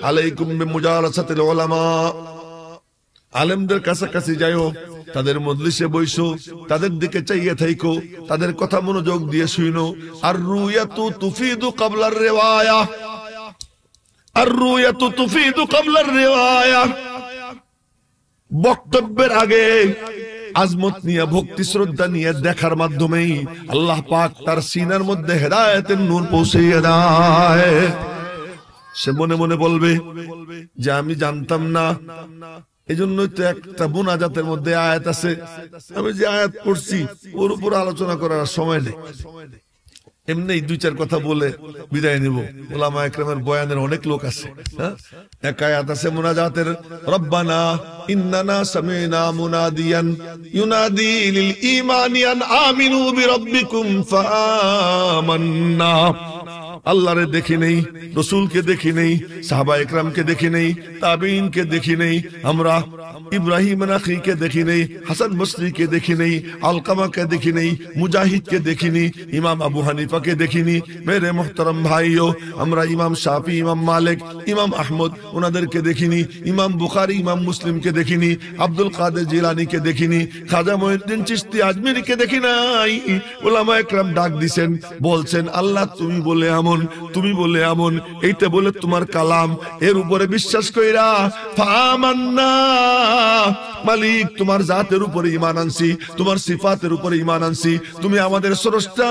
আলাইকুম বিমুজালাসাতিল উলামা, আলেমদের কাছাকাছি যাও, তাদের মজলিসে বইসো, তাদের দিকে চাইয়ে থাইকো, তাদের কথা মনোযোগ দিয়ে শুনো। আর রুয়াতু তুফিদু ক্বাবলার রিওয়ায়া, আর রুয়াতু তুফিদু ক্বাবলার রিওয়ায়া, বক্তব্যের আগে আজমত নিয়ে, ভক্তি শ্রদ্ধা নিয়ে দেখার মাধ্যমেই আল্লাহ পাক তার সিনার মধ্যে হেদায়েতের নূর পৌঁছিয়ে দেয়। সে মনে মনে বলবে যে আমি জানতাম না, এজন্যই তো একটা মুনাজাতের মধ্যে আয়াত আছে, আমি যে আয়াত পড়ছি ওর উপর আলোচনা করার সময় নেই, এমনি দুই চার কথা বলে বিদায় নিব। উলামা ইকরামের বয়ানের অনেক লোক আছে। এক আয়াত আছে মুনাজাতের, রব্বানা ইন্নানা সামিনা মুনাদিয়ান ইউনাদি লিল ঈমানি আন আমিনু বিরাব্বিকুম ফাআমান্না। আল্লাহরে দেখি নেই, রসুলকে দেখি নেই, সাহাবা ইকরামকে দেখি নেই, তাবিঈনকে দেখি নেই, আমরা ইব্রাহিম নাখীকে দেখি নেই, হাসান বসরিকে দেখি নেই, আলকামাকে দেখি নেই, মুজাহিদকে দেখিনি, ইমাম আবু হানিফাকে দেখিনি। মেরে মুহতারাম ভাইও, আমরা ইমাম শাফি, ইমাম মালিক, ইমাম আহমদ ওনাদেরকে দেখিনি, ইমাম বুখারী, ইমাম মুসলিমকে দেখিনি, আব্দুল কাদের জিলানীকে দেখিনি, খাজা মঈনুদ্দিন চিশতি আজমিরীকে দেখি নাই। উলামা ইকরাম ডাক দিছেন, বলছেন আল্লাহ তুমি বলে এমন, তুমি বলে এমন, এইটা বলে তোমার কালাম, এর উপরে বিশ্বাস কইরা ফাআমান্না, মালিক তোমার জাতের উপরে ঈমান আনছি, তোমার সিফাতের উপরে ঈমান আনছি, তুমি আমাদের স্রষ্টা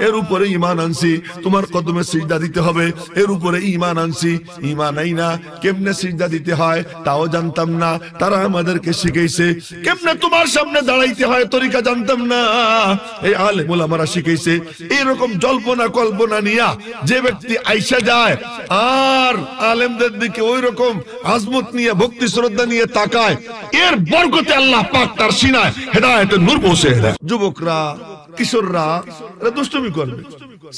এর উপরে ঈমান আনছি, তোমার কদমে সিজদা দিতে হবে এর উপরে ঈমান আনছি। ঈমান নাই না, কেমনে সিজদা দিতে হয় তাও জানতাম না, তারা আমাদেরকে শিখাইছে। কেমনে তোমার সামনে দাঁড়াইতে হয় তরিকা জানতাম না, এই আলেম ওলামারা শিখাইছে। এরকম জল্পনা কল্পনা নিয়া যে ব্যক্তি আইসা যায় আর আলেমদের দিকে ওই রকম আজমত নিয়ে, ভক্তি শ্রদ্ধা নিয়ে তাকায়, এর বরকতে আল্লাহ পাক তার সিনায় হেদায়েতের নূর পৌঁছে দেয়। যুবকরা, কিশোররা এরা দুষ্টুমি করবে,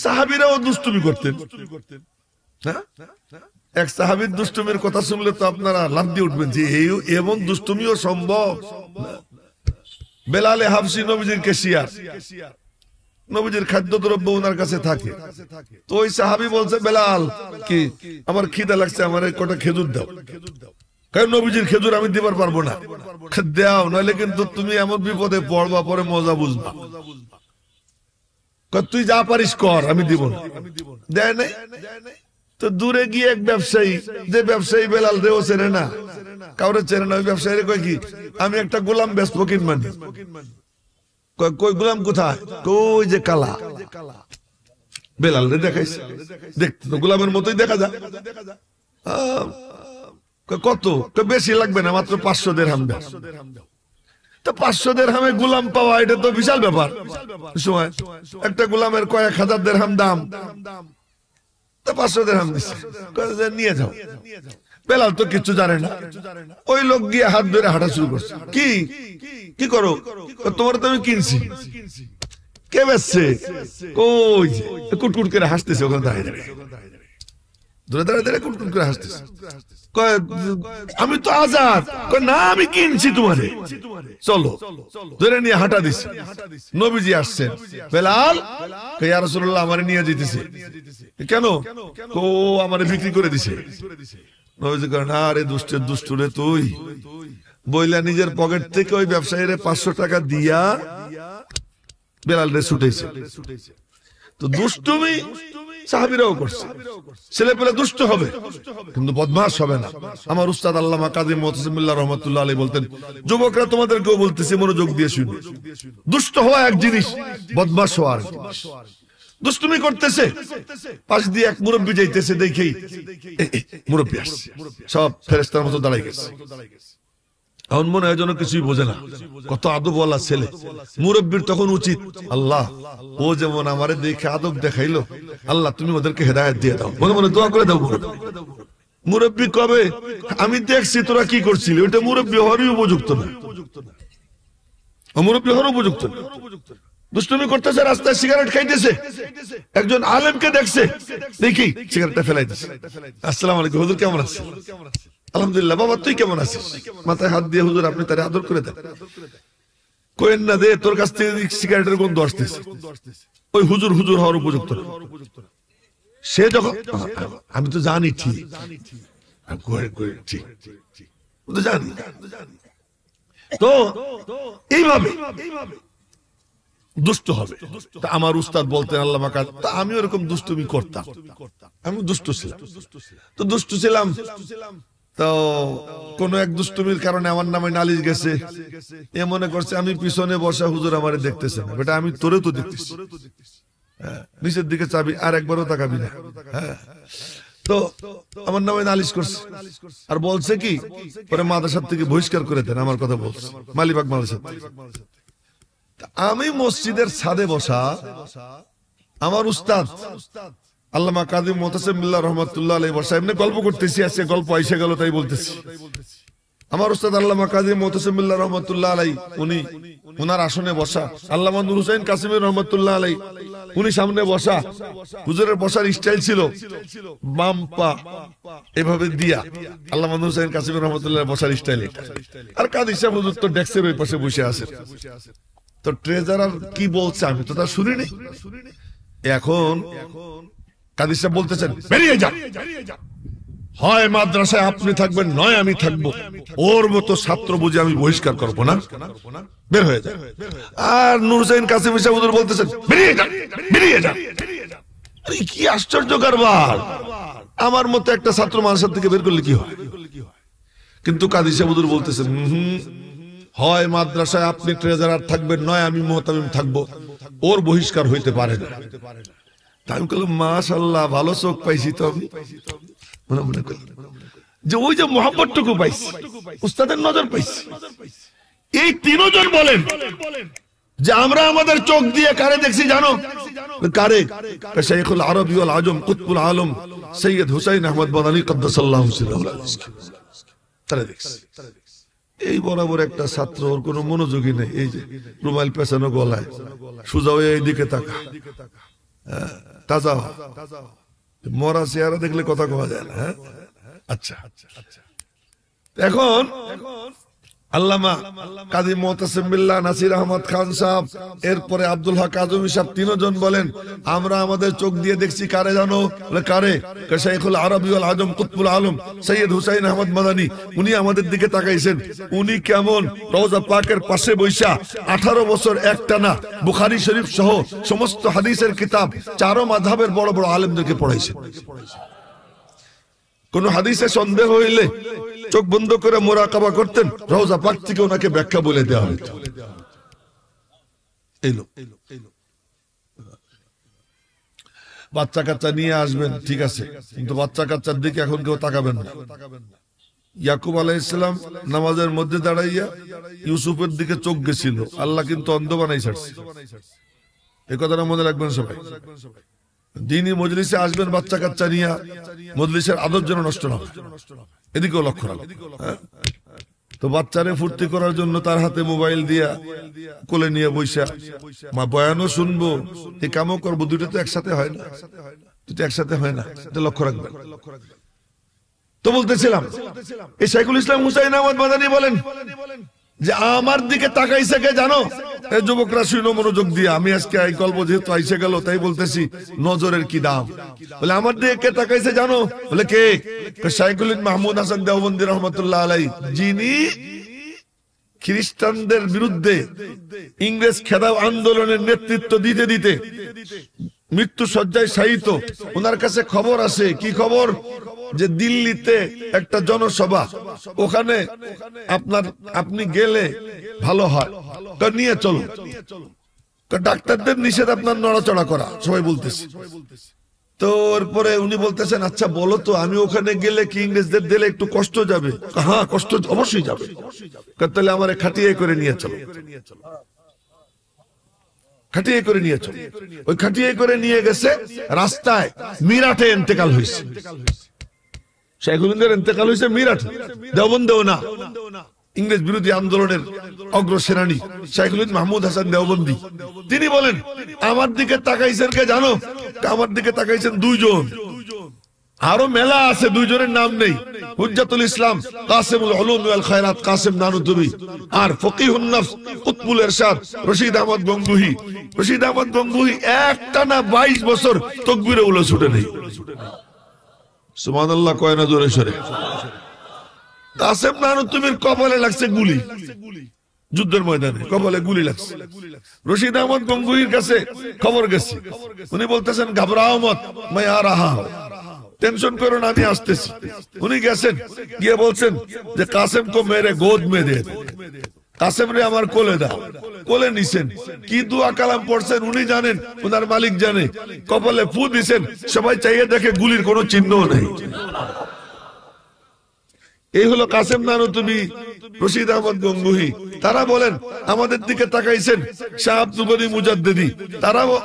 সাহাবীরাও দুষ্টুমি করতেন। এক সাহাবীর দুষ্টুমির কথা শুনলে তো আপনারা লাফ দিয়ে উঠবেন যে এমন দুষ্টুমিও সম্ভব। বেলালে হাবশী নবীজির কেশিয়ার, নবীজির খাদ্যদ্রব্য ওনার কাছে থাকে। তো ওই সাহাবী বলছে, বেলাল কি আমার খিদা লাগছে, আমার কটা খেজুর দাও। কারণ নবীজির খেজুর আমি দিবার পারবো না, দাও, নাহলে কিন্তু তুমি এমন বিপদে পড়বা, পরে মজা বুঝবা। তুই যা পারিস কর, আমি দিব না। দেয় নাই। তো দূরে গিয়ে এক ব্যবসায়ী, যে ব্যবসায়ী বেলাল রেও চেনে না, কাউরে চেনে না, ওই ব্যবসায়ী কয় কি আমি একটা গোলাম বেচবো, কিনবানি। কই গোলাম কোথায়? কই যে কালা। বেলাল রে দেখাইছে, দেখতে তো গোলামের মতোই দেখা যায়। কত? বেশি লাগবে না, মাত্র 500 দিরহাম দাও। তো 500 দিরহামে গোলাম পাওয়া এটা তো বিশাল ব্যাপার। সময় একটা গোলামের কয়েক হাজার দিরহাম দাম, তো 500 দিরহাম দিছে, নিয়ে যাও। বেলাল তো কিছু জানে না, ওই লোক গিয়ে হাত ধরে হাঁটা শুরু করছে। কি কি করো? তোমার তো আমি কিনছি। কে বেচছে? কই যে কুটকুট করে হাসতেছে, ওখানে দাঁড়িয়ে দাঁড়িয়ে দূরে দাঁড়িয়ে দাঁড়িয়ে কুটকুট করে হাসতেছে। আমি তো আজাদ। না, আমি কিনছি তোমারে, চলো। ধরে নিয়ে হাঁটা দিছে। নবীজি আসছেন, বেলাল ইয়া রাসূলুল্লাহ আমারে নিয়ে যেতেছে। কেন? ও আমারে বিক্রি করে দিছে। নবীজি করেন, আরে দুষ্টের দুষ্টু রে তুই, বইলা নিজের পকেট থেকে ওই ব্যবসায়ীরে 500 টাকা দিয়া বেলাল রে ছুটেছে। তো দুষ্টুমি সাহাবীরাও করছে। ছেলে পেলে দুষ্ট হবে কিন্তু বদমাশ হবে না। আমার উস্তাদ আল্লামা কাজী মুতাসিমুল্লাহ রাহমাতুল্লাহ আলাইহি বলতেন, যুবকরা তোমাদেরকেও বলতেছি মনোযোগ দিয়ে শুনো, দুষ্ট হওয়া এক জিনিস, বদমাশ হওয়া আরেক জিনিস। দুষ্টুমি করতেছে, পাশ দিয়ে এক মুরব্বি যাইতেছে, দেখেই মুরব্বি আসছে, সব ফেরেশতার মতো দাঁড়াই গেছে। এখন মনে হয় যেন কিছুই বোঝে না, কত আদবওয়ালা ছেলে। মুরব্বির তখন উচিত, আল্লাহ ও যেমন আমারে দেখে আদব দেখাইলো, আল্লাহ তুমি ওদেরকে হেদায়েত দিয়ে দাও, মনে মনে দোয়া করে দাও। মুরব্বি কবে আমি দেখছি তোরা কি করছিলি, ওইটা মুরব্বি হওয়ারই উপযুক্ত না, মুরব্বি হওয়ার উপযুক্ত না। দুষ্টুমি করতেছে, রাস্তায় সিগারেট খাইতেছে, একজন আলেমকে দেখছে, দেখি সিগারেটটা ফেলাই দিছে। আসসালামু আলাইকুম হুজুর, কেমন আছেন? আলহামদুলিল্লাহ। বাবা তুই কেমন আছিস? মাথায় হাত দিয়ে, হুজুর আপনি তারে আদর করে দেন। কোয়েন না দে, তোর কাছ থেকে সিগারেটের গন্ধ আসতেছে। ওই হুজুর হুজুর হওয়ার উপযুক্ত না। সে যখন, আমি তো জানি ঠিক, ঠিক জানি। তো এইভাবে দুষ্ট হবে। আমার উস্তাদ বলতেন আল্লামা কাজী, আমি ওরকম দুষ্টুমি করতাম, আমি দুষ্ট ছিলাম। তো দুষ্ট ছিলাম, তো কোন এক দুষ্টুমির কারণে আমার নামে নালিশ গেছে। এ মনে করছে আমি পিছনে বসা, হুজুর আমারে দেখতেছে না। বেটা আমি তোরে তো দেখতেছি, নিচের দিকে চাবি, আর একবারও তাকাবি না। তো আমার নামে নালিশ করছে, আর বলছে কি পরে মাদ্রাসা থেকে বহিষ্কার করে দেন। আমার কথা বলছে মালিবাগ মাদ্রাসা। আমি মসজিদের ছাদে বসা, আমার উস্তাদ আল্লামা কাজী মুতাসিম বিল্লাহ রহমাতুল্লাহ আলাইহি বসা, এমনি গল্প করতেছি, আজকে গল্প আইসে গেল তাই বলতেছি। আমার উস্তাদ আল্লামা কাজী মুতাসিম বিল্লাহ রহমাতুল্লাহ আলাইহি, উনি ওনার আসনে বসা, আল্লামা নূর হোসেন কাসিমি রহমাতুল্লাহ আলাইহি উনি সামনে বসা। হুজুরের বসার স্টাইল ছিল বাম পা এভাবে দিয়া, আল্লামা নূর হোসেন কাসিমি রহমাতুল্লাহ বসার স্টাইল এটা। আর কাজী সাহেব হুজুর তো ডেস্কের ওই পাশে বসে আছে। তো ট্রেজারার কি বলছে আমি তো তা শুনিনি। এখন কাজী সাহেব বলতেছেন বেরিয়ে যান, হয় মাদ্রাসায় আপনি থাকবেন নয় আমি থাকবো, ওর মতো ছাত্র বুঝে আমি বহিষ্কার করবো না, বের হয়ে যায়। আর নূর হোসেন কাসিমি সাহেব হুজুর বলতেছেন বেরিয়ে যান, বেরিয়ে যান। কি আশ্চর্য কারবার, আমার মতো একটা ছাত্র মাদ্রাসা থেকে বের করলে কি হয়? কিন্তু কাজী সাহেব হুজুর বলতেছেন হয় মাদ্রাসায় আপনি ট্রেজারার থাকবেন নয় আমি মুহতামিম থাকবো, ওর বহিষ্কার হইতে পারে না। আমি বললাম মাশাআল্লাহ, ভালো চোখ পাইছি তো আমি। মনে করি যে ওই যে মোহাম্মদটুকু পাইছি, উস্তাদের নজর পাইছি। এই তিনজন বলেন যে আমরা আমাদের চোখ দিয়ে কারে দেখছি জানো? কারে? শাইখুল আরবি ওয়াল আজম কুতুবুল আলম সৈয়দ হুসাইন আহমদ মাদানী কদ্দাসাল্লাহু সিররাহু তারা দেখছি। এই বরাবর একটা ছাত্র, ওর কোনো মনোযোগী নেই, এই যে রুমাল পেছানো গলায়, সোজা হয়ে এইদিকে তাকা, তাজা মরা চেহারা দেখলে কথা কওয়া যায় না। আচ্ছা, এখন আল্লামা কাজী মুতাসিম বিল্লাহ নাসির আহমদ খান সাহেব, এরপরে আব্দুল হক আজমি সাহেব, তিনজন বলেন আমরা আমাদের চোখ দিয়ে দেখছি কারে জানো? কারে? শাইখুল আরবি ওয়াল আজম কুতুবুল আলম সৈয়দ হুসাইন আহমদ মাদানী, উনি আমাদের দিকে তাকাইছেন। উনি কেমন রওজা পাকের পাশে বৈশা 18 বছর একটানা বুখারী শরীফ সহ সমস্ত হাদিসের কিতাব চারো মাযহাবের বড় বড় আলেমদেরকে পড়াইছেন। কোন হাদিসে সন্দেহ হইলে চোখ বন্ধ করে মুরাকাবা করতেন, রওজা পাক থেকে ওনাকে ব্যাখ্যা বলে দেওয়া হতো। বাচ্চা কাচ্চা নিয়ে আসবেন, ঠিক আছে, কিন্তু বাচ্চা কাচ্চার দিকে এখন কেউ তাকাবেন না। ইয়াকুব আলাইহিস সালাম নামাজের মধ্যে দাঁড়াইয়া ইউসুফের দিকে চোখ গেছিল, আল্লাহ কিন্তু অন্ধ বানাই ছাড়ছে। এই কথাটা মনে রাখবেন সবাই। দ্বীনি মজলিসে আসবেন বাচ্চা কাচ্চা নিয়ে, মজলিসের আদর যেন নষ্ট না হয়, এদিকেও লক্ষ্য রাখবেন। তো বাচ্চারে ফুর্তি করার জন্য তার হাতে মোবাইল দিয়া কোলে নিয়ে বৈশা মা বয়ানও শুনবো, এই কামও করবো, দুটো তো একসাথে হয় না, দুটো একসাথে হয় না, এটা লক্ষ্য রাখবেন। তো বলতেছিলাম এই শাইখুল ইসলাম হুসাইন আহমদ মাদানী বলেন যে আমার দিকে তাকাইছে কে জানো? এই যুবকরা শুনো মনোযোগ দিয়ে, আমি আজকে এই গল্প যেহেতু আইসে গেল তাই বলতেছি, নজরের কি দাম। বলে আমার দিকে কে তাকাইছে জানো? বলে কে? শাইখুল মাহমুদ হাসান দেওবন্দি রহমাতুল্লাহ আলাইহি, যিনি খ্রিস্টানদের বিরুদ্ধে ইংরেজ খেদাও আন্দোলনের নেতৃত্ব দিতে দিতে মৃত্যু সজ্জায় শায়িত। ওনার কাছে খবর আছে, কি খবর? যে দিল্লিতে একটা জনসভা, ওখানে আপনি গেলে ভালো হয়, নিয়ে চলো। ডাক্তারদের নিষেধ আপনার নড়াচড়া করা, সবাই বলতেছে। তো এরপরে উনি বলতেছেন আচ্ছা বলো তো, আমি ওখানে গেলে কি ইংরেজদের দিলে একটু কষ্ট যাবে? হ্যাঁ কষ্ট অবশ্যই যাবে, তাহলে আমার খাটিয়ে করে নিয়ে চলো। খাটিয়ে করে নিয়ে চলো। ওই খাটিয়ে করে নিয়ে গেছে, রাস্তায় মিরাটে ইন্তেকাল হয়েছে। শাইখুলিনদের ইন্তেকাল হয়েছে মিরাট, দেওবন্দেও না। ইংরেজ বিরোধী আন্দোলনের অগ্রসেনানী শাইখুল মাহমুদ হাসান দেওবন্দি, তিনি বলেন আমার দিকে তাকাইছেন কে জানো? আমার দিকে তাকাইছেন দুইজন, আরো মেলা আছে, দুইজনের নাম নেই। হুজ্জাতুল ইসলাম কাসিমুল উলুম ওয়াল খায়রাত কাসিম নানুতুবি, আর ফকিহুন নফস কুতবুল ইরশাদ রশিদ আহমদ গঙ্গুহি। রশিদ আহমদ গঙ্গুহি একটানা 22 বছর তাকবীরে উলা ছুটে নেই। সুবহানাল্লাহ কয় না জোরে সরে। কাসেম নানুতুবির কপালে লাগছে গুলি, যুদ্ধের ময়দানে কপালে গুলি লাগছে। রশিদ আহমদ গঙ্গুহির কাছে খবর গেছে, উনি বলতেছেন ঘাবড়াও মত, मैं आ रहा हूं, টেনশন করো না আমি আসতেছি। উনি গেছেন, গিয়ে বলছেন যে কাসেম কো মেরে গোদ মে দে, কাসেম রে আমার কোলে দাও। কোলে নিছেন, কি দোয়া কালাম পড়ছেন উনি জানেন, ওনার মালিক জানে। কপালে ফু দিছেন, সবাই চাইয়ে দেখে গুলির কোনো চিহ্নও নেই। এই হলো কাসেম নানুতুবি, রশিদ আহমদ গঙ্গুহি। তারা বলেন আমাদের দিকে তাকাইছেন শাহ আব্দুল গনি মুজাদ্দিদি,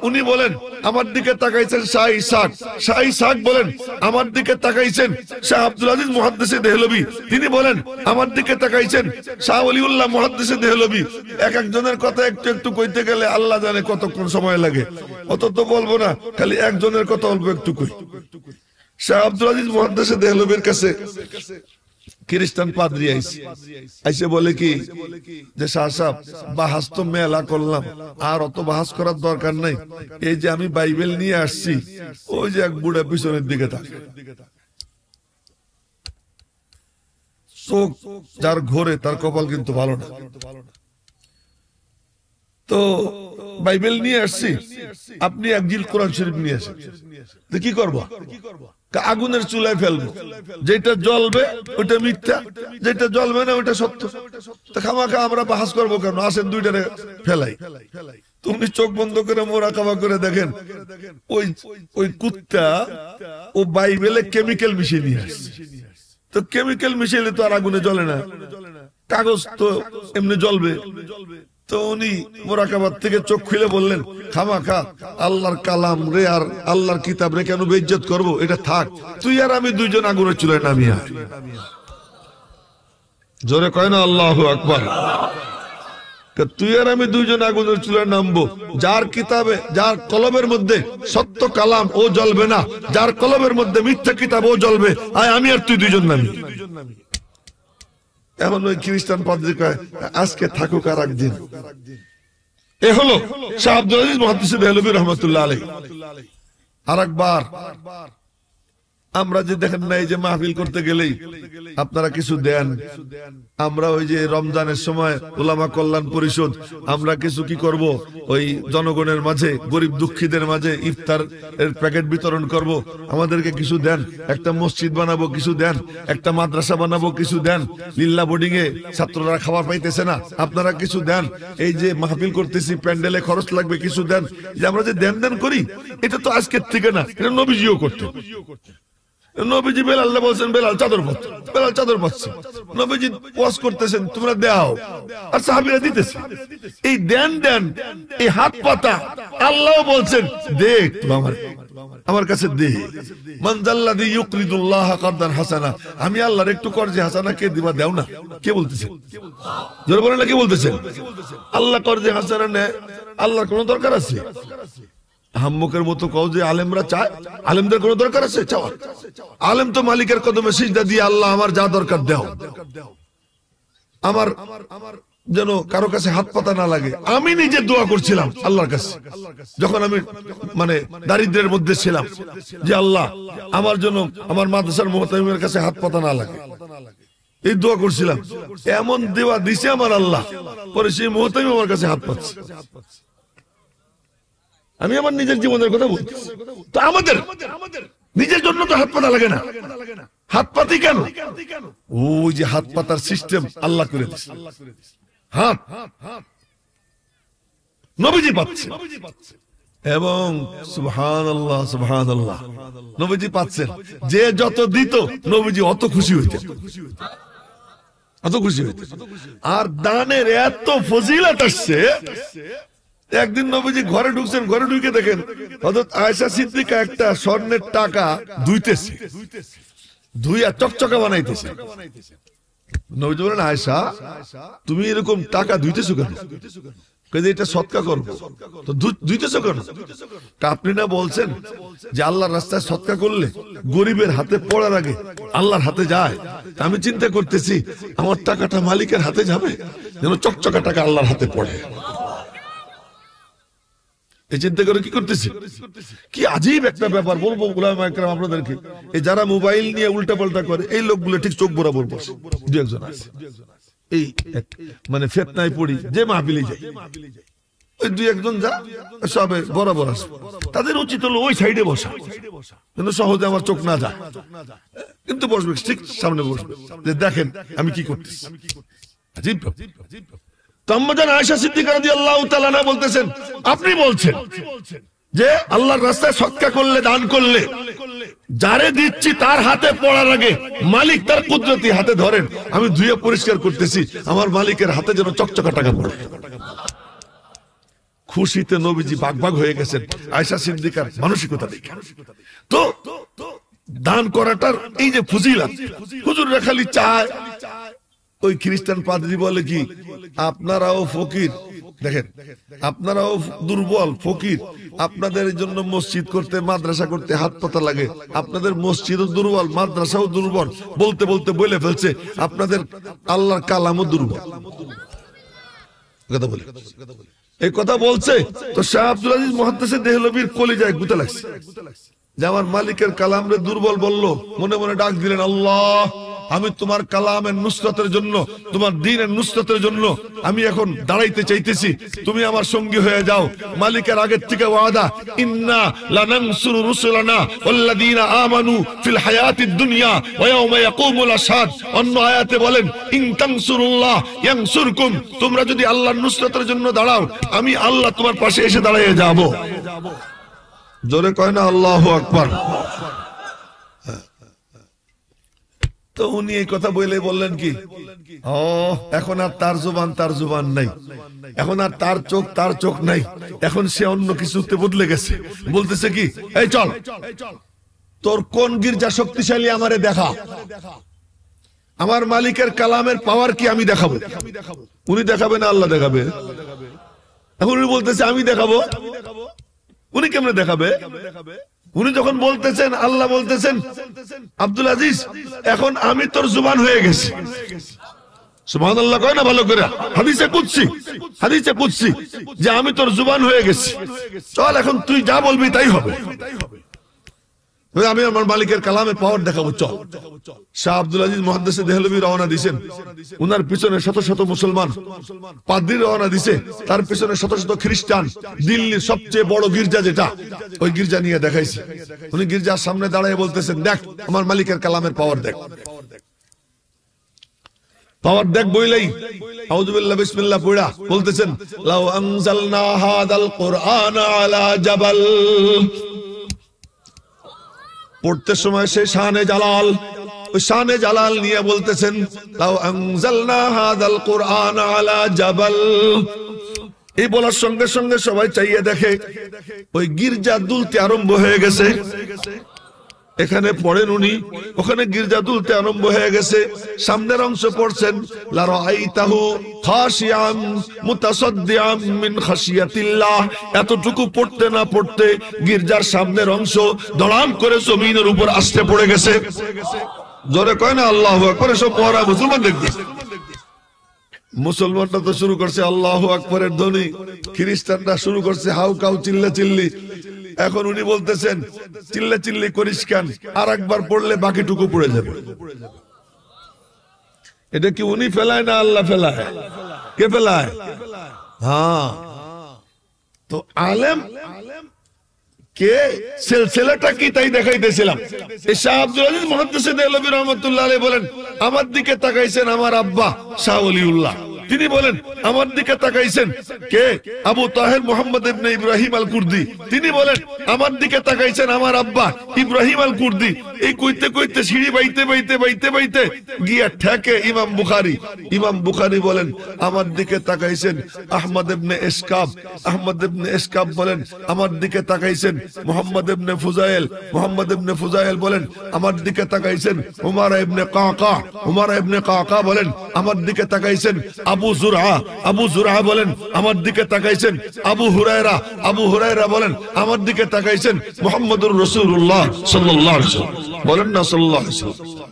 উনি বলেন আমার দিকে তাকাইছেন শাহ ইসহাক, শাহ ইসহাক বলেন আমার দিকে তাকাইছেন শাহ আব্দুল আজিজ মুহাদ্দিসে দেহলভী, তিনি বলেন আমার দিকে তাকাইছেন শাহ ওলিউল্লাহ মুহাদ্দিসে দেহলভী। এক একজনের কথা একটু একটু কইতে গেলে আল্লাহ জানে কতক্ষণ সময় লাগে, অত তো বলবো না, খালি একজনের কথা অল্প একটু কই। শাহ আব্দুল আজিজ মুহাদ্দিসে দেহলভীর কাছে খ্রিস্টান পাদ্রী আইসে বলে কি যে শাহ সাহেব বাহাস তো মেলা করলাম, আর অত বাহাস করার দরকার নাই, এই যে আমি বাইবেল নিয়ে আসছি, ওই যে এক বুড়া পিছনের দিকে থাকে, চোখ যার ঘোরে তার কপাল কিন্তু ভালো না। তো বাইবেল নিয়ে আসছি, আপনি এক জিল কোরআন শরীফ নিয়ে আসেন, তো কি করবো? আগুনের চুলায় ফেলবো, যেটা জ্বলবে ওটা মিথ্যা, যেটা জ্বলবে না ওটা সত্য। তা খামাখা আমরা বাহাস করবো কেন, আসেন দুইটারে ফেলাই। তুমি চোখ বন্ধ করে মোরাকাবা করে দেখেন ওই কুত্তা ও বাইবেলে কেমিক্যাল মিশিয়ে নিয়ে আসছে। তো কেমিক্যাল মিশিয়ে তো আর আগুনে জ্বলে না, কাগজ তো এমনি জ্বলবে। তো উনি মোরাকাবাদ থেকে চোখ খুলে বললেন খামাখা আল্লাহর কালাম রে আর আল্লাহর কিতাব রে কেন বেইজ্জত করবো, এটা থাক, তুই আর আমি দুইজন আগুনের চুলায় নামিয়া। জোরে কয় না আল্লাহু আকবার। তুই আর আমি দুইজন আগুনের চুলায় নামবো, যার কিতাবে যার কলমের মধ্যে সত্য কালাম ও জ্বলবে না, যার কলমের মধ্যে মিথ্যা কিতাব ও জ্বলবে, আয় আমি আর তুই দুইজন নামি। এখন ওই খ্রিস্টান পাদ্রী কয় আজকে থাকুক আর একদিন। এ হলো শাহ আব্দুল আজিজ মুহাদ্দিসে দেহলভী রহমাতুল্লাহ আলাইহি। আরেকবার আমরা যে দেখেন না এই যে মাহফিল করতে গেলেই আপনারা কিছু দেন, আমরা ওই যে রমজানের সময় উলামা কল্যাণ পরিষদ আমরা কিছু কি করব, ওই জনগণের মাঝে গরিব দুঃখীদের মাঝে ইফতার এর প্যাকেট বিতরণ করব, আমাদেরকে কিছু দেন। একটা মসজিদ বানাবো, কিছু দেন। একটা মাদ্রাসা বানাবো, কিছু দেন। লিল্লা বোর্ডিং এ ছাত্ররা খাবার পাইতেছে না, আপনারা কিছু দেন। এই যে মাহফিল করতেছি প্যান্ডেলে খরচ লাগবে, কিছু দেন। যে আমরা যে দেন দেন করি এটা তো আজকের থেকে না, এটা নবীজিও করতেন। নবীজি বেলাল বলছেন বেলাল চাদর পাচ্ছে, বেলাল চাদর পাচ্ছে, নবীজি ওয়াজ করতেছেন তোমরা দাও, আর সাহাবীরা দিতেছে। এই দেন দেন, এই হাত পাতা, আল্লাহ বলছেন দে আমার কাছে দে। মান যাল্লাযী ইউকরিদুল্লাহ কারদান হাসানা, আমি আল্লাহর একটু কর্জে হাসানা কে দিবা দাও না, কে বলতেছেন? জোরে বলেন না, কে বলতেছেন? আল্লাহ কর্জে হাসানা নেয়, আল্লাহর কোনো দরকার আছে? হাম্মুকের মতো কও যে আলেমরা চায়, আলেমদের কোনো দরকার আছে চাওয়ার? আলেম তো মালিকের কদমে সিজদা দিয়ে আল্লাহ আমার যা দরকার দাও, আমার যেন কারো কাছে হাত পাতা না লাগে। আমি নিজে দোয়া করছিলাম আল্লাহর কাছে যখন আমি মানে দারিদ্রের মধ্যে ছিলাম, যে আল্লাহ আমার জন্য আমার মাদ্রাসার মুহতামিমের কাছে হাত পাতা না লাগে, এই দোয়া করছিলাম। এমন দেওয়া দিছে আমার আল্লাহ, পরে সেই মুহতামিম আমার কাছে হাত পাচ্ছে। আমি আমার নিজের জীবনের কথা বলছি। তো আমাদের নিজের জন্য তো হাত পাতা লাগে না, হাত পাতি কেন? ওই যে হাত পাতার সিস্টেম আল্লাহ করে দিয়েছে। হাত নবীজি পাচ্ছে, এবং সুবহানাল্লাহ সুবহানাল্লাহ নবীজি পাচ্ছেন। যে যত দিত নবীজি অত খুশি হইতেন, অত খুশি হইতেন। আর দানের এত ফজিলত আসছে। একদিন নবীজি ঘরে ঢুকছেন, ঘরে ঢুকে দেখেন হযরত আয়েশা সিদ্দিকা একটা স্বর্ণের টাকা ধুইতেছে, ধুইয়া চকচকা বানাইতেছে। নবীজি বলেন আয়েশা তুমি এরকম টাকা ধুইতেছো কেন? কইছে এটা সদকা করব। তো ধুইতেছো কেন? আপনি না বলছেন যে আল্লাহর রাস্তায় সদকা করলে গরিবের হাতে পড়ার আগে আল্লাহর হাতে যায়। আমি চিন্তা করতেছি আমার টাকাটা মালিকের হাতে যাবে, যেন চকচকা টাকা আল্লাহর হাতে পড়ে। এই চিন্তা করে কি করতেছি, কি আজীব একটা ব্যাপার। বলবো উলামা একরাম আপনাদেরকে, এই যারা মোবাইল নিয়ে উল্টা পাল্টা করে এই লোকগুলো ঠিক চোখ বরাবর বসে। দু একজন আছে এই মানে ফিতনায় পড়ি যে মাহফিলে যাই, ওই দুই একজন যা সবে বরাবর আসবে, তাদের উচিত হলো ওই সাইডে বসা, কিন্তু সহজে আমার চোখ না যায়, কিন্তু বসবে ঠিক সামনে বসবে, যে দেখেন আমি কি করতেছি। আজীব তো আম্মাজান আয়েশা সিদ্দিকা রাদিয়াল্লাহু তাআলা আনহা বলতেছেন, আপনি বলছেন যে আল্লাহর রাস্তায় সদকা করলে, দান করলে, যারে দিচ্ছি তার হাতে পড়ার আগে মালিক তার কুদরতি হাতে ধরেন, আমি ধুয়ে পরিষ্কার করতেছি, আমার মালিকের হাতে যেন চকচকা টাকা পড়ে। খুশিতে নবীজি বাগবাগ হয়ে গেছেন আয়েশা সিদ্দিকার মানসিকতা দেখে। তো দান করাটার এই যে ফজিলত, হুজুররা খালি চায়। ওই খ্রিস্টান পাদ্রী বলে কি, আপনারাও ফকির, দেখেন আপনারাও দুর্বল ফকির, আপনাদের জন্য মসজিদ করতে, মাদ্রাসা করতে হাত পাতা লাগে, আপনাদের মসজিদও দুর্বল, মাদ্রাসাও দুর্বল, বলতে বলতে বলে ফেলছে আপনাদের আল্লাহর কালামও দুর্বল। কথা বলে এই কথা বলছে তো শাহ আব্দুল আজিজ মুহাদ্দিসে দেহলভীর কলিজায় গুতা লাগছে, যে আমার মালিকের কালামরে দুর্বল বললো, মনে মনে ডাক দিলেন, আল্লাহ আমি তোমার কালামের নুসরাতের জন্য, তোমার দ্বীনের নুসরাতের জন্য আমি এখন দাঁড়াইতে চাইতেছি, তুমি আমার সঙ্গী হয়ে যাও। মালিকের আগের থেকে ওয়াদা, ইন্না লানানসুরু রুসুলানা ওয়াল্লাযীনা আমানু ফিল হায়াতিদ দুনিয়া ওয়া ইয়াওমা ইয়াকুমুল আশহাদ। অন্য আয়াতে বলেন, ইন তানসুরুল্লাহ ইয়ানসুরকুম, তোমরা যদি আল্লাহর নুসরাতের জন্য দাঁড়াও, আমি আল্লাহ তোমার পাশে এসে দাঁড়িয়ে যাব। জোরে কয় না আল্লাহু আকবার। তো উনি এই কথা বলে বললেন কি, ও এখন আর তার জুবান নাই, এখন আর তার চোখ নাই, এখন সে অন্য কিছুতে বদলে গেছে। বলতেছে কি, এই চল, তোর কোন গির্জা শক্তিশালী আমারে দেখা, আমার মালিকের কালামের পাওয়ার কি আমি দেখাবো। উনি দেখাবে না আল্লাহ দেখাবে? এখন উনি বলতেছে আমি দেখাবো। উনি কেমনে দেখাবে? উনি যখন বলতেছেন, আল্লাহ বলতেছেন, আব্দুল আজিজ এখন আমি তোর জুবান হয়ে গেছি। সুবহানাল্লাহ কয় না ভালো করে? হাদিসে কুদসি যে আমি তোর জুবান হয়ে গেছি, চল এখন তুই যা বলবি তাই হবে, আমি আমার মালিকের কালামের পাওয়ার দেখাবো, চল। শাহ আব্দুল আজিজ মুহাদ্দিসে দেহলভী রওনা দিয়েছেন, উনার পিছনে শত শত মুসলমান পাদ্রী রওনা দিছে, তার পিছনে শত শত খ্রিস্টান। দিল্লির সবচেয়ে বড় গির্জা যেটা, ওই গির্জা নিয়ে দেখাইছে। উনি গির্জার সামনে দাঁড়িয়ে বলতেছেন, দেখ আমার মালিকের কালামের পাওয়ার দেখ, পাওয়ার দেখ। বইলেই আউযু বিল্লাহি বিসমিল্লাহ পড়া বলতেছেন, লাউ আনজালনা হাদাল কুরআন আলা জাবাল। পড়তে সময় সে শানে জালাল, ওই শানে জালাল নিয়ে বলতেছেন, লাউ আনজালনা হাদাল কুরআন আলা জাবাল। এই বলার সঙ্গে সঙ্গে সবাই চাইয়ে দেখে ওই গির্জা দুলতে আরম্ভ হয়ে গেছে। এখানে পড়েন উনি, ওখানে গির্জা দুলতে আরম্ভ হয়ে গেছে। সামনের অংশ পড়ছেন, লা রাআইতাহু খাশিয়ান মুতাসাদ্দিআন মিন খাশিয়াতিল্লাহ। এতটুকু পড়তে না পড়তে গির্জার সামনের অংশ দড়াম করে জমিনের উপর আসতে পড়ে গেছে। জোরে কয় না আল্লাহু আকবার। সব পড়া মুসলমান দেখবে, মুসলমানরা তো শুরু করছে আল্লাহু আকবারের ধ্বনি, খ্রিস্টানরা শুরু করছে হাউ কাউ চিল্লা চিল্লি। এখন উনি বলতেছেন, চিল্লা চিল্লি করিস কেন, আর একবার পড়লে বাকিটুকু পড়ে যাবে। এটা কি উনি ফেলায় না আল্লাহ ফেলায়? কে ফেলায়? হ্যাঁ, তো আলেম কে সিলসিলাটা কি তাই দেখাইতেছিলাম। এই শাহ আব্দুল আজিজ মুহাদ্দিসে দেহলভী রাহমাতুল্লাহ আলাইহি বলেন, আমার দিকে তাকাইছেন আমার আব্বা শাহ ওলিউল্লাহ, তিনি বলেন আমার দিকে তাকাইছেন কে, আবু তাহের মোহাম্মদ ইবনে ইব্রাহিম আল কুর্দি, তিনি বলেন আমার দিকে তাকাইছেন আমার আব্বা ইব্রাহিম আল কুর্দি। এই কইতে কইতে সিঁড়ি বাইতে বাইতে বাইতে বাইতে গিয়া ঠেকে ইমাম বুখারী। ইমাম বুখারী বলেন আমার দিকে তাকাইছেন আহমদ ইবনে ইসকাব। আহমদ ইবনে ইসকাব বলেন আমার দিকে তাকাইছেন মুহাম্মদ ইবনে ফুজাইল। মুহাম্মদ ইবনে ফুজাইল বলেন আমার দিকে তাকাইছেন উমারা ইবনে কাকা। উমারা ইবনে কাকা বলেন আমার দিকে তাকাইছেন আবু জুরআ। আবু জুরআ বলেন আমার দিকে তাকাইছেন আবু হুরায়রা। আবু হুরায়রা বলেন আমার দিকে তাকাইছেন মুহাম্মদুর রাসূলুল্লাহ সাল্লাল্লাহু আলাইহি ওয়াসাল্লাম। বলেন না সাল্লাল্লাহু আলাইহি ওয়াসাল্লাম।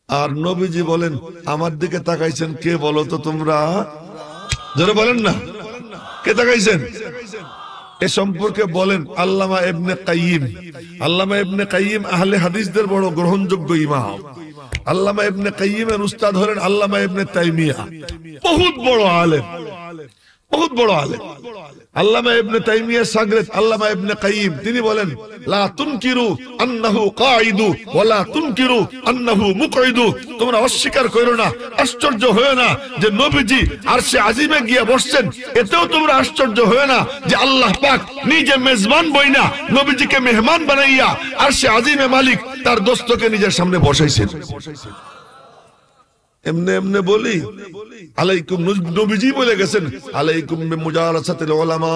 আর নবীজি বলেন আমার দিকে তাকাইছেন কে বলো তো তোমরা? যারা বলেন না কে তাকাইছেন? এ সম্পর্কে বলেন আল্লামা ইবনে কাইয়িম। আল্লামা ইবনে কাইয়িম আহলে হাদিসদের বড় গ্রহণযোগ্য ইমাম। আল্লামা ইবনে কাইয়িমের উস্তাদ হলেন আল্লামা ইবনে তাইমিয়া, বহুত বড় আলেম, বহুত বড় আলেম। আল্লামা ইবনে তাইমিয়ার শাগির্দ আল্লামা ইবনে কাইয়িম, তিনি বলেন লা তুনকিরু আন্নাহু কাঈদু ওয়া লা তুনকিরু আন্নাহু মুকঈদু। তোমরা অস্বীকার করো না, আশ্চর্য হয়ো না যে নবীজি আরশে আজিমে গিয়ে বসছেন, এতেও তোমরা আশ্চর্য হয়ো না যে আল্লাহ পাক নিজে মেজবান বইনা নবীজিকে মেহমান বানাইয়া আরশে আজিমে মালিক তার দোস্তকে নিজের সামনে বসাইছেন। এমনে এমনে বলি আলাইকুম, নবীজি বলে গেছেন আলাইকুম বিমুজালাসাতিল উলামা,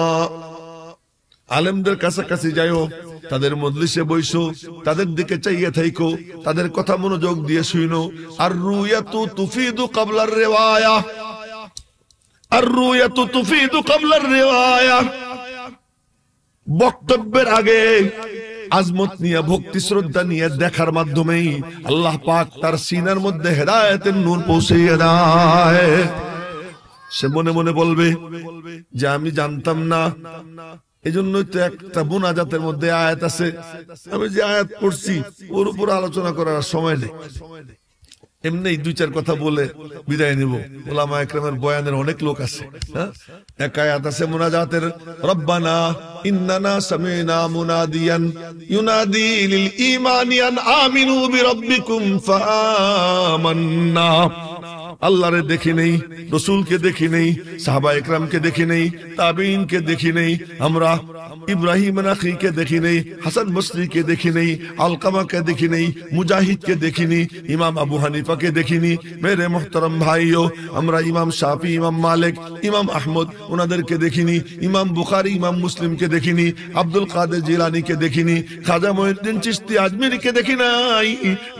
আলেমদের কাছাকাছি যাইও, তাদের মজলিসে বইসো, তাদের দিকে চাইয়ে থাইকো, তাদের কথা মনোযোগ দিয়ে শুনো। আর রুয়াতু তুফিদু ক্বাবলার রিওয়ায়া, আর রুয়াতু তুফিদু ক্বাবলার রিওয়ায়া। বক্তব্যের আগে আজমত নিয়ে, ভক্তি শ্রদ্ধা নিয়ে দেখার মাধ্যমেই আল্লাহ পাক তার সিনার মধ্যে হেদায়েতের নূর পৌঁছিয়ে দেয়। সে মনে মনে বলবে যে আমি জানতাম না। এজন্যই তো একটা মুনাজাতের মধ্যে আয়াত আছে, আমি যে আয়াত পড়ছি ওর উপর আলোচনা করার সময় নেই। এমনি দুই চার কথা বলে বিদায় নিব। উলামা ইকরামের বয়ানের অনেক লোক আছে। এক আয়াত আছে মুনাজাতের, রব্বানা ইন্নানা সামিনা মুনাদিয়ান ইউনাদি লিল ঈমানি আন আমিনু বিরাব্বিকুম ফাআমান্না। আল্লাহরে দেখি নেই, রসুলকে দেখি নেই, সাহাবা ইকরামকে দেখি নেই, তাবিঈনকে দেখি নেই, আমরা ইব্রাহিম নাখীকে দেখি নেই, হাসান বসরিকে দেখি নেই, আলকামাকে দেখি নেই, মুজাহিদকে দেখিনি, ইমাম আবু হানিফাকে দেখিনি। মেরে মুহতারাম ভাইও, আমরা ইমাম শাফি, ইমাম মালিক, ইমাম আহমদ ওনাদেরকে দেখিনি, ইমাম বুখারী, ইমাম মুসলিমকে দেখিনি, আব্দুল কাদের জিলানীকে দেখিনি, খাজা মঈনুদ্দিন চিশতি আজমিরীকে দেখি নাই।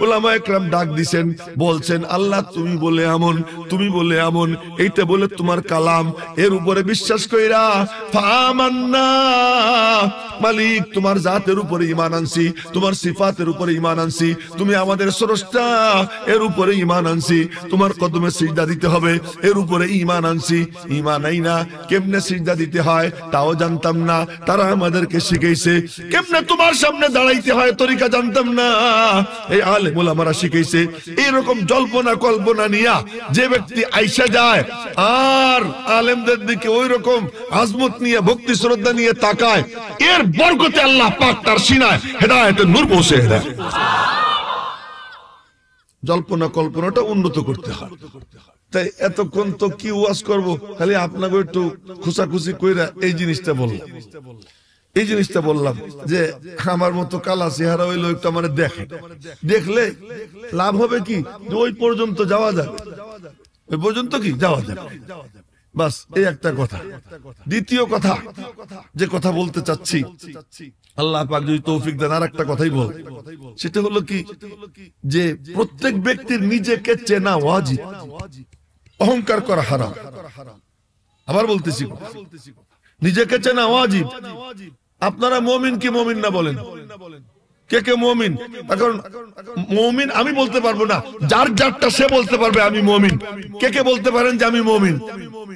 উলামা ইকরাম ডাক দিছেন, বলছেন আল্লাহ তুমি বলে এমন, তুমি বলে এমন, এইটা বলে তোমার কালাম, এর উপরে বিশ্বাস কইরা ফাআমান্না, মালিক তোমার জাতের উপরে ঈমান আনছি, তোমার সিফাতের উপরে ঈমান আনছি, তুমি আমাদের স্রষ্টা এর উপরে ঈমান আনছি, তোমার কদমে সিজদা দিতে হবে এর উপরে ঈমান আনছি। ঈমান নাই না, কেমনে সিজদা দিতে হয় তাও জানতাম না, তারা আমাদেরকে শিখাইছে। কেমনে তোমার সামনে দাঁড়াইতে হয় তরিকা জানতাম না, এই আলেম ওলামারা শিখাইছে। এরকম জল্পনা কল্পনা নিয়া যে ব্যক্তি আইসা যায় আর আলেমদের দিকে ওই রকম আজমত নিয়ে, ভক্তি শ্রদ্ধা নিয়ে তাকায়, এর বরকতে আল্লাহ পাক তার সিনায় হেদায়েতের নূর পৌঁছে দেয়। জল্পনা কল্পনাটা উন্নত করতে হয়। তাই এতক্ষণ তো কি ওয়াজ করব, খালি আপনাকে একটু খুশাখুশি কইরা এই জিনিসটা বললাম, এই জিনিসটা বললাম যে আমার মতো কালা চেহারা হইলো একটু আমার দেখে, দেখলে লাভ হবে কি যে ওই পর্যন্ত যাওয়া যাবে, ওই পর্যন্ত কি যাওয়া যাবে। বাস এই একটা কথা। দ্বিতীয় কথা যে কথা বলতে চাচ্ছি, আল্লাহ পাক যদি তৌফিক দেন আর একটা কথাই বল, সেটা হলো কি যে প্রত্যেক ব্যক্তির নিজেকে চেনা ওয়াজিব, অহংকার করা হারাম। আবার বলতেছি, নিজেকে চেনা ওয়াজিব। আপনারা মুমিন কি মুমিন না বলেন? কে কে মুমিন? এখন মুমিন আমি বলতে পারবো না, যার যারটা সে বলতে পারবে আমি মুমিন। কে কে বলতে পারেন যে আমি মুমিন?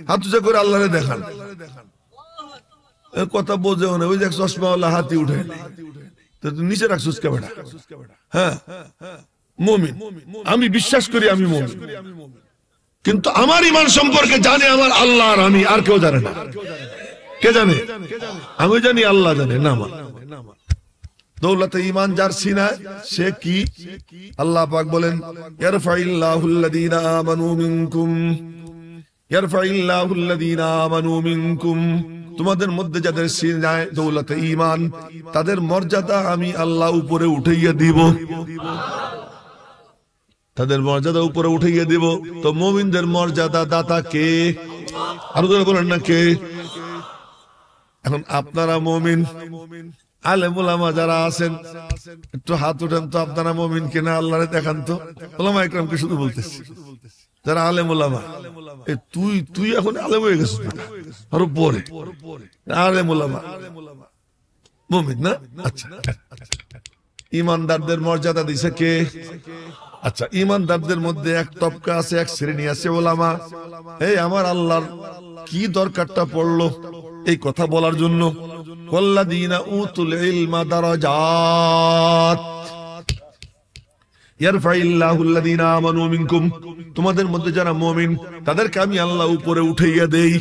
হাত উঁচা করে আল্লাহরে দেখান। কথা বোঝেও না, ওই যে চশমাওয়ালা হাতি উঠে নিচে রাখছিস কে বেটা? হ্যাঁ মুমিন, আমি বিশ্বাস করি আমি মুমিন, কিন্তু আমার ঈমান সম্পর্কে জানে আমার আল্লাহ আর আমি, আর কেউ জানে না। কে জানে? আমি জানি, আল্লাহ জানে না। দৌলতে ঈমান যার সিনায় সে কি? আল্লাহ পাক বলেন ইয়ারফাইল্লাহুল্লাযীনা আমানু মিনকুম, ইয়ারফাইল্লাহুল্লাযীনা আমানু মিনকুম, তোমাদের মধ্যে যাদের সিনায় দৌলতে ঈমান, তাদের মর্যাদা আমি আল্লাহ উপরে উঠাইয়া দিব, তাদের মর্যাদা উপরে উঠাইয়া দিব। তো মুমিনদের মর্যাদা দাতা কে? আরো বলেন না কে? এখন আপনারা মুমিন, আলেম ওলামা যারা আছেন একটু হাত উঠান তো, আপনারা মুমিন কিনা আল্লাহরে দেখান তো। ওলামা ইকরামকে শুধু বলতেছি, যারা আলেম ওলামা, তুই এখন আলেম হয়ে গেছিস আরো পরে, আলেম ওলামা মুমিন না? আচ্ছা, ঈমানদারদের মর্যাদা দিছে কে? আচ্ছা, ঈমানদারদের মধ্যে এক তবকা আছে, এক শ্রেণী আছে ওলামা। এই আমার আল্লাহর কি দরকারটা পড়লো এই কথা বলার জন্য, ওয়াল্লাযীনা উতুল ইলমা দারাজাত ইয়ারফাইল্লাহুল্লাযীনা আমানু মিনকুম, তোমাদের মধ্যে যারা মুমিন তাদেরকে আমি আল্লাহ উপরে উঠাইয়া দেই,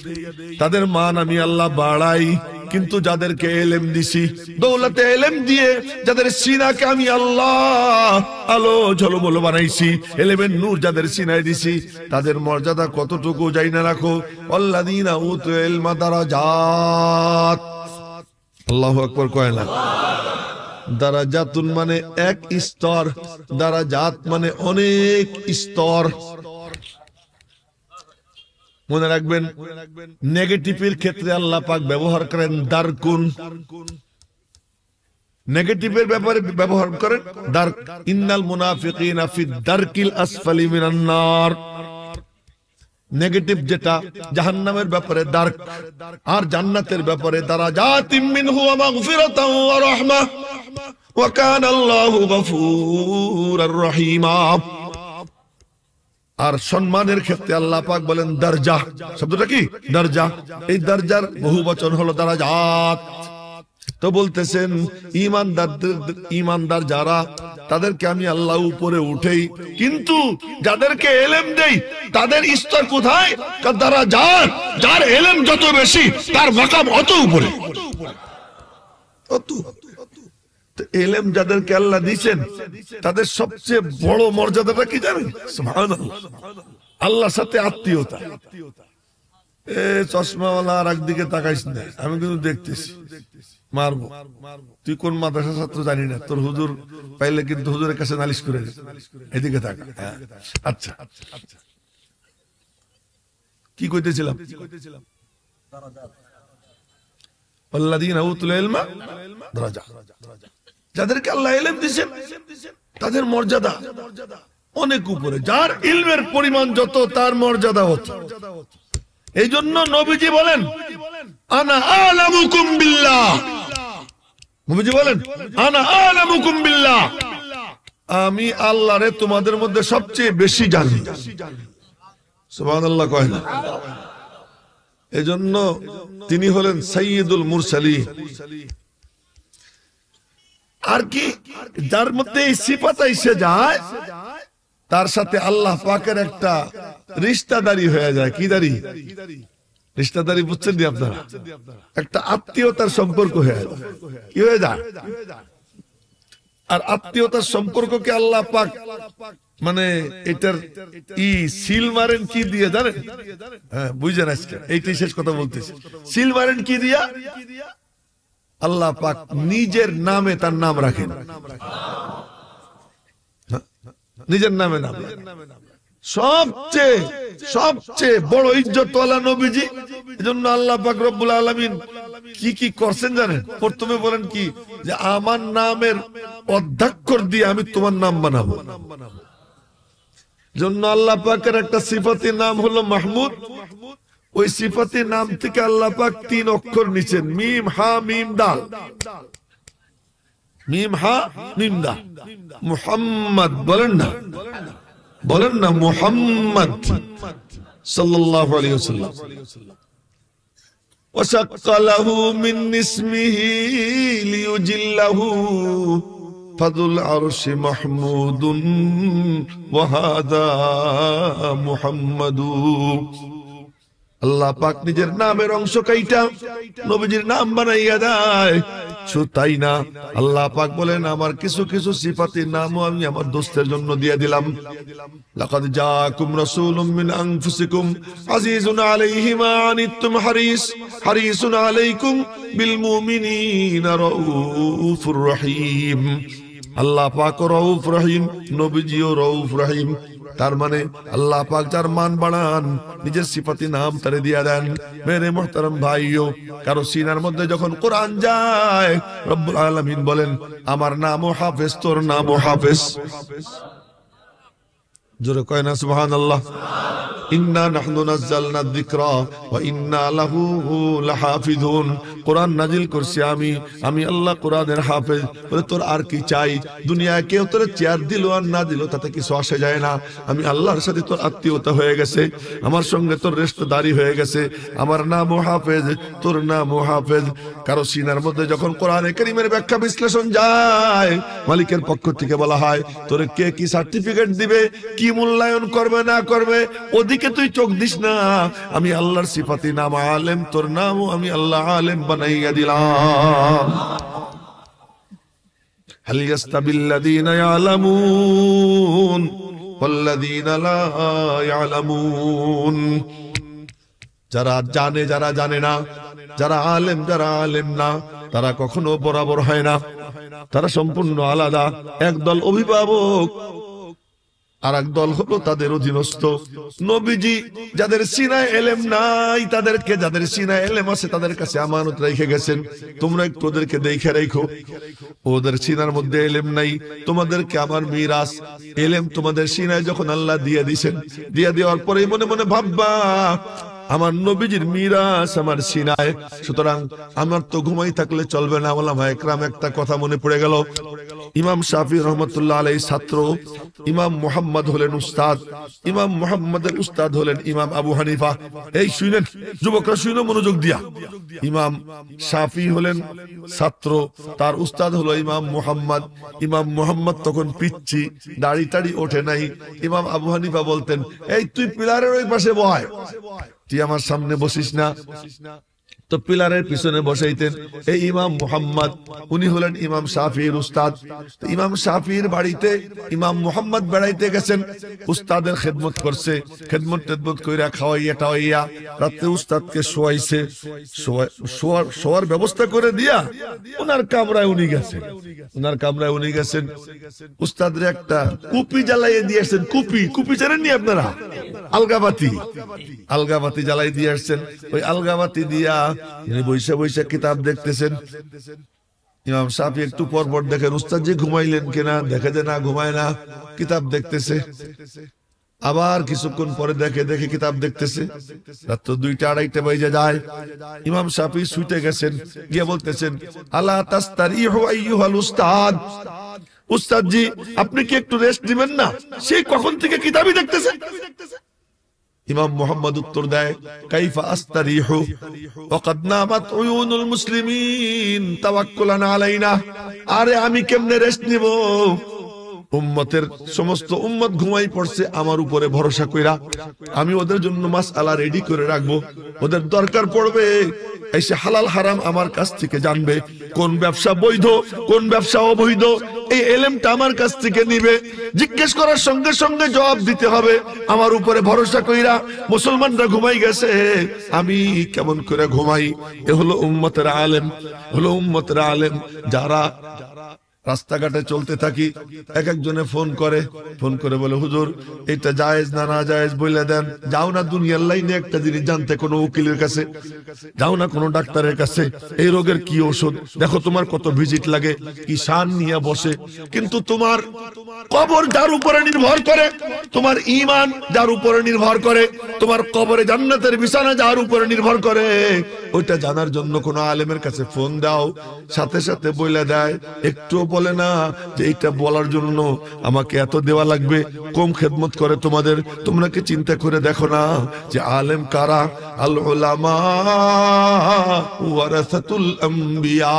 তাদের মান আমি আল্লাহ বাড়াই। কিন্তু যাদেরকে ইলম দিছি, দৌলতে ইলম দিয়ে যাদের সিনাকে আমি আল্লাহ আলো ঝলমল বানাইছি, ইলমের নূর যাদের সিনায় দিছি, তাদের মর্যাদা কতটুকু যাই না রাখো। আল্লাযীনা উতুল ইলমা দারাজাত, আল্লাহু আকবার কয় না? দারাজাতুন মানে এক স্তর, দারাজাত মানে অনেক স্তর। মনে রাখবেন, নেগেটিভের ক্ষেত্রে আল্লাহ পাক ব্যবহার করেন দারকুন, নেগেটিভের ব্যাপারে ব্যবহার করেন দারক। ইন্নাল মুনাফিকিনা ফি দারকিল আসফালি মিনান নার, নেগেটিভ যেটা জাহান্নামের ব্যাপারে দারক, আর জান্নাতের ব্যাপারে দারাজাতিম মিনহু ওয়া মাগফিরাতাও ওয়া রাহমাহ ওয়া কানা আল্লাহু গফুরার রহিমা। আর সম্মানের ক্ষেত্রে আল্লাহ পাক বলেন দরজা, শব্দটা কি? দরজা। এই দরজার বহুবচন হলো দারাজাত। তো বলতেছেন ঈমানদার যারা, তাদেরকে আমি আল্লাহ উপরে উঠেই, কিন্তু যাদেরকে ইলম দেই তাদের স্তর কোথায়? দারাজাত। যার ইলম যত বেশি তার মাকাম অত উপরে। ইলম যাদেরকে আল্লাহ দিয়েছেন তাদের সবচেয়ে বড় মর্যাদাটা কি জানেন? সুবহানাল্লাহ, আল্লাহর সাথে আত্মীয়তা। চশমাওয়ালা আর একদিকে তাকাইস না, আমি কিন্তু দেখতেছি, মারবো। তুই কোন মাদ্রাসার ছাত্র জানি না, তোর হুজুর পাইলে কিন্তু হুজুরের কাছে নালিশ করে দে। এদিকে তাকা। আচ্ছা, কি কইতেছিলাম? আল্লাযীনা উতুল ইলমা দারাজাত, যাদেরকে আল্লাহ ইলম দিয়েছেন তাদের মর্যাদা অনেক উপরে। যার ইলমের পরিমাণ যত তার মর্যাদা হত। এই জন্য নবীজি বলেন আনা আ'লামুকুম বিল্লাহ, নবীজি বলেন আনা আ'লামুকুম বিল্লাহ, আমি আল্লাহরে তোমাদের মধ্যে সবচেয়ে বেশি জানি। সুবহানাল্লাহ কয় না? এই জন্য তিনি হলেন সাইয়্যিদুল মুরসালিন। আর কি, যার মধ্যে এই সিফাত এসে যায় তার সাথে আল্লাহ পাকের একটা রিশতাদারি হয়ে যায়। কি দারি? রিশতাদারি বুঝছেন নি আপনারা? একটা আত্মীয়তার সম্পর্ক হয়ে যায়। কি হয়ে যায়? আর আত্মীয়তার সম্পর্ককে আল্লাহ পাক মানে এটার সিল মারেন কি দিয়ে জানেন? হ্যাঁ, বুঝছেন? আজকে এইটাই শেষ কথা বলতেছি। সিল মারেন কি দিয়া? আল্লাহ পাক নিজের নামে তার নাম রাখেন, নিজের নামে নাম। সবচেয়ে বড় ইজ্জতওয়ালা নবীজি। এজন্য আল্লাহ পাক রব্বুল আলামিন কি কি করছেন জানেন? প্রথমে বলেন কি, যে আমার নামের অধ্যাক্ষর দিয়ে আমি তোমার নাম বানাবো। জন্য আল্লাহ পাকের একটা সিফাতি নাম হলো মাহমুদ। ওই সিফাতি নাম থেকে আল্লাহ পাক 3 অক্ষর নিচেন, মিম হা মিম দাল। মিম হা মিম দাল। মুহাম্মদ বলেন না, বলেন না মুহাম্মদ সাল্লাল্লাহু আলাইহি ওয়াসাল্লাম। ওয়াশাক্কা লাহু মিন ইসমিহি লিয়ুজিল্লাহু ফাদুল আরশি মাহমুদুন ওয়া হাদা মুহাম্মাদু। আল্লাহ পাক নিজের নামের অংশ কাইটা নবীজির নাম বানাইয়া দেয়। শুধু তাই না, আল্লাহ পাক বলেন আমার কিছু কিছু সিফাতের নামও আমি আমার দোস্তের জন্য দিয়ে দিলাম। লাকাদ জাআকুম রাসূলুম মিন আনফুসিকুম আজিজুন আলাইহি মা আনিতুম হারিসুন আলাইকুম বিল মুমিনিনা রাউফুর রহিম। আল্লাহ পাক রাউফ রহিম, নবীজিও রাউফ রহিম। তার মানে আল্লাহ পাক যার মান বাড়ান নিজের সিফাতি নাম তারে দিয়া দেন। মেরে মুহতারাম ভাইও, কারো সিনার মধ্যে যখন কোরআন যায় রব্বুল আলামিন বলেন আমার নামও হাফেজ, তোর নামও হাফেজ। জোরে কয় না সুবহানাল্লাহ। ইন্না নাহনু নাযালনা যিকরা ওয়া ইন্না লাহু লাহাফিজুন। কোরআন নাজিল করছি আমি আল্লাহ কোরআনের হাফেজ। বলে তোর আর কি চাই? দুনিয়ায় কেউ তোর চেয়ার দিল আর না দিল তাতে কিছু আসে যায় না। আমি আল্লাহর সাথে তোর আত্মীয়তা হয়ে গেছে, আমার সঙ্গে তোর রেশতেদারি হয়ে গেছে। আমার নাম হাফেজ, তোর নাম হাফেজ। কারো সিনার মধ্যে যখন কোরআনে কারীমের ব্যাখ্যা বিশ্লেষণ যায়, মালিকের পক্ষ থেকে বলা হয় তোরে কে কি সার্টিফিকেট দিবে, কি মূল্যায়ন করবে না করবে ওদিকে তুই চোখ দিস না। আমি আল্লাহর সিফাতি নাম আলেম, তোর নামও আমি আল্লাহ আলেম বানাইয়া দিলাম। হাল ইয়াস্তাবিল্লাযীনা ইয়ালামুন ওয়াল্লাযীনা লা ইয়ালামুন। যারা জানে যারা জানে না, যারা আলেম যারা আলেম না, তারা কখনো বরাবর হয় না। তারা সম্পূর্ণ আলাদা। একদল অভিভাবক আর এক দল হলো তাদের অধীনস্থ। নবীজি যাদের সিনায় এলেম নাই তাদেরকে, যাদের সিনায় এলেম আছে তাদের কাছে আমানত রেখে গেছেন, তোমরা একটু ওদেরকে দেখে রেখো। ওদের সিনার মধ্যে এলেম নাই, তোমাদেরকে আমার মিরাস এলেম তোমাদের সিনায় যখন আল্লাহ দিয়ে দিয়েছেন, দিয়ে দেওয়ার পরে মনে মনে ভাববা আমার নবীজির মিরাস আমার সিনায়, সুতরাং আমার তো ঘুমাই থাকলে চলবে না। ওলামা একরাম একটা কথা মনে পড়ে গেল। ইমাম শাফি রহমতুল্লাহ আলাইহির ছাত্র ইমাম মুহাম্মদ হলেন উস্তাদ, ইমাম মুহাম্মদের উস্তাদ হলেন ইমাম আবু হানিফা। এই শুনেন যুবকরা, শুনো মনোযোগ দিয়া। ইমাম শাফি হলেন ছাত্র, তার উস্তাদ হলো ইমাম মুহাম্মদ। ইমাম মুহাম্মদ তখন পিচ্ছি, দাড়ি টাড়ি ওঠে নাই। ইমাম আবু হানিফা বলতেন, এই তুই পিলারের ওই পাশে বয়, তুই আমার সামনে বসিস না। তো পিলারের পিছনে বসাইতেন এই ইমাম মুহাম্মদ, উনি হলেন ইমাম শাফির উস্তাদ। ইমাম শাফির বাড়িতে ইমাম মুহাম্মদ বেড়াইতে গেছেন, উস্তাদের খেদমত করছে, খেদমত টেদমত কইরা খাওয়াইয়া টাওয়াইয়া রাতে উস্তাদকে শোয়াইছে, শোয়ার ব্যবস্থা করে দিয়া ওনার কামরায় উনি গেছেন, ওনার কামরায় উনি গেছেন। উস্তাদের একটা কুপি জ্বালাইয়ে দিয়েছেন। কুপি জানেননি আপনারা? আলগাবাতি, আলগাবাতি জ্বালাই দিয়ে আসছেন। ওই আলগাবাতি দিয়া বৈশা বৈশা কিতাব দেখতেছেন। ইমাম শাফি একটু পর পর দেখেন উস্তাদ জি ঘুমাইলেন কিনা, দেখে যে না ঘুমায় না, কিতাব দেখতেছে। আবার কিছুক্ষণ পরে দেখে কিতাব দেখতেছে। রাত 2টা 2:30 বাজে যায়। ইমাম শাফি শুইতে গেছেন, গিয়ে বলতেছেন, আলা তাস্তারিহু আইয়ুহাল উস্তাদ, উস্তাদ জি আপনি কি একটু রেস্ট দিবেন না? সেই কখন থেকে কিতাবই দেখতেছেন। ইমাম মুহাম্মদ উত্তর দেয়, কাইফা আস্তারিহু ওয়াকাদ নামাত উয়ুনুল মুসলিমিন তাওয়াক্কুলান আলাইনা। আরে আমি কেমনে রেস্ট নিব? উম্মতের সমস্ত উম্মত ঘুমাই পড়ছে আমার উপরে ভরসা কইরা। আমি ওদের জন্য মাসআলা রেডি করে রাখবো, ওদের দরকার পড়বে এসে হালাল হারাম আমার কাছ থেকে জানবে, কোন ব্যবসা বৈধ কোন ব্যবসা অবৈধ, এই এলেমটা আমার কাছ থেকে নিবে। জিজ্ঞেস করার সঙ্গে সঙ্গে জবাব দিতে হবে। আমার উপরে ভরসা কইরা মুসলমানরা ঘুমাই গেছে, আমি কেমন করে ঘুমাই? এ হলো উম্মতের আলেম, হলো উম্মতের আলেম। যারা রাস্তাঘাটে চলতে থাকি, এক একজনে ফোন করে বলে, হুজুর এটা জায়েজ না না জায়েজ বলে দেন। যাও না দুনিয়ার লাইনে একটা জিনিস জানতে, কোনো উকিলের কাছে যাও না, কোনো ডাক্তারের কাছে, এই রোগের কি ওষুধ, দেখো তোমার কত ভিজিট লাগে, কি শান নিয়ে বসে। কিন্তু তোমার কবর যার উপরে নির্ভর করে, তোমার ঈমান যার উপরে নির্ভর করে, তোমার কবরে জান্নাতের বিছানা যার উপরে নির্ভর করে, ওইটা জানার জন্য কোন আলেমের কাছে ফোন দাও, সাথে সাথে বলে দেয়। একটু বলে না যে এইটা বলার জন্য আমাকে এত দেওয়া লাগবে। কম খেদমত করে তোমাদের। তোমরা কি চিন্তা করে দেখো না যে আলেম কারা? আল উলামা ওয়ারাসাতুল আম্বিয়া।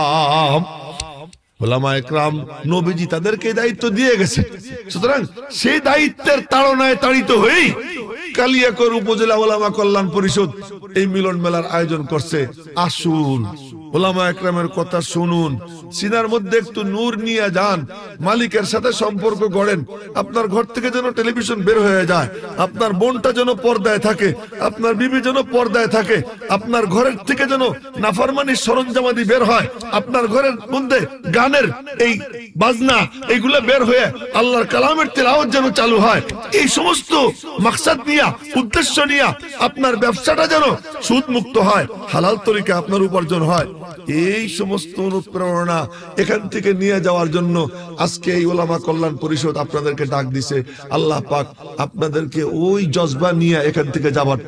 উলামা একরাম, নবীজি তাদেরকে দায়িত্ব দিয়ে গেছে। সুতরাং সেই দায়িত্বের তাড়নায় তাড়িত হয়েই কালিয়াকৈর উপজেলা উলামা কল্যাণ পরিষদ এই মিলন মেলার আয়োজন করছে। আসুন উলামা একরামের কথা শুনুন, সিনার মধ্যে একটু নূর নিয়ে যান, মালিকের সাথে সম্পর্ক গড়েন। আপনার ঘর থেকে যেন টেলিভিশন বের হয়ে যায়, আপনার বোনটা যেন পর্দায় থাকে, আপনার বিবি যেন পর্দায় থাকে, আপনার ঘরের থেকে যেন নাফরমানির সরঞ্জামাদি বের হয়, আপনার ঘরের মধ্যে গানের এই বাজনা এইগুলা বের হয়ে আল্লাহর কালামের তিলাওয়াত যেন চালু হয়। এই সমস্ত মাকসাদ নিয়ে, উদ্দেশ্য নিয়ে আপনার ব্যবসাটা যেন সুদ মুক্ত হয়, হালাল তরিকা আপনার উপার্জন হয়। এই সমস্ত অনুপ্রেরণা এখান থেকে নিয়ে যাওয়ার জন্য আজকে এই উলামা কল্যাণ পরিষদ আপনাদেরকে ডাক দিছে। আল্লাহ পাক আপনাদেরকে ওই জজবা নিয়ে এখান থেকে যাবার